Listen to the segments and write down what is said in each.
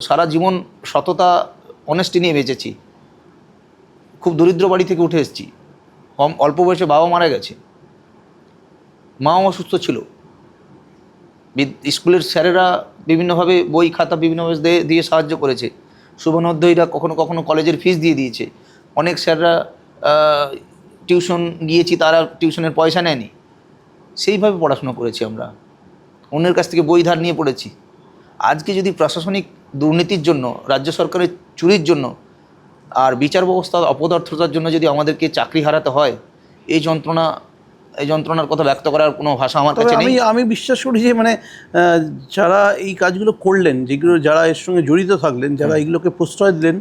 সারা জীবন সততা অনেস্টি নিয়ে বেঁচেছি। খুব দরিদ্র বাড়ি থেকে উঠে এসেছি। অল্প বয়সে বাবা মারা গেছে, মাও অসুস্থ ছিল। স্কুলের স্যারেরা বিভিন্নভাবে বই খাতা বিভিন্নভাবে দিয়ে সাহায্য করেছে। শুভনোধ্যায়ীরা কখনো কখনো কলেজের ফিস দিয়ে দিয়েছে। অনেক স্যাররা টিউশন গিয়েছি, তারা টিউশনের পয়সা নেয়নি। সেইভাবে পড়াশোনা করেছি আমরা, অন্যের কাছ থেকে বই ধার নিয়ে পড়েছি। আজকে যদি প্রশাসনিক দুর্নীতির জন্য, রাজ্য সরকারের চুরির জন্য আর বিচার ব্যবস্থার অপদার্থতার জন্য যদি আমাদেরকে চাকরি হারাতে হয়, এই যন্ত্রণার কথা ব্যক্ত করার কোনো ভাষা আমার কাছে নেই। আমি বিশ্বাস করি যে যারা এই কাজগুলো করলেন, যেগুলো যারা এর সঙ্গে জড়িত থাকলেন, যারা এইগুলোকে প্রশ্রয় দিলেন,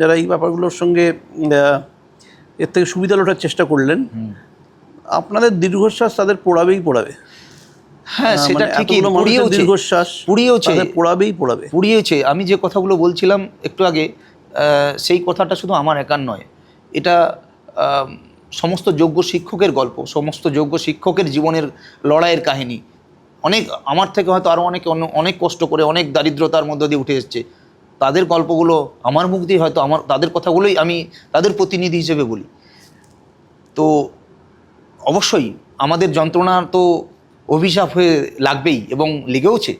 যারা এই ব্যাপারগুলোর সঙ্গে এর থেকে সুবিধা লোটার চেষ্টা করলেন, আপনাদের দীর্ঘশ্বাস তাদের পোড়াবেই পোড়াবে। হ্যাঁ, সেটা ঠিকই। দীর্ঘশ্বাস পুড়িয়েছে। আমি যে কথাগুলো বলছিলাম একটু আগে, সেই কথাটা শুধু আমার একার নয়, এটা সমস্ত যোগ্য শিক্ষকের গল্প, সমস্ত যোগ্য শিক্ষকের জীবনের লড়াইয়ের কাহিনী। আমার থেকে হয়তো আরও অনেক কষ্ট করে, অনেক দারিদ্রতার মধ্য দিয়ে উঠে এসছে। তাদের গল্পগুলো আমার মুখ দিয়ে হয়তো তাদের কথাগুলোই আমি তাদের প্রতিনিধি হিসেবে বলি। তো অবশ্যই আমাদের যন্ত্রণা তো অভিশাপ হয়ে লাগবেই এবং লেগেওছে।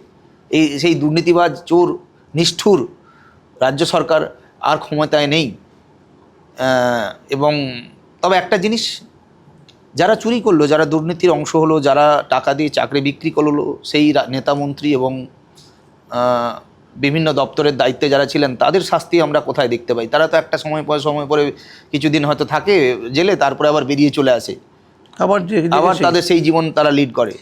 সেই দুর্নীতিবাজ, চোর, নিষ্ঠুর রাজ্য সরকার আর ক্ষমতায় নেই। এবং তবে একটা জিনিস, যারা চুরি করলো, যারা দুর্নীতির অংশ হলো, যারা টাকা দিয়ে চাকরি বিক্রি করলো, সেই নেতা মন্ত্রী এবং বিভিন্ন দপ্তরের দায়িত্বে যারা ছিলেন, তাদের শাস্তি আমরা কোথায় দেখতে পাই? তারা তো একটা সময় পরে কিছুদিন হয়তো থাকে জেলে, তারপরে আবার বেরিয়ে চলে আসে, আবার তাদের সেই জীবন তারা লিড করে।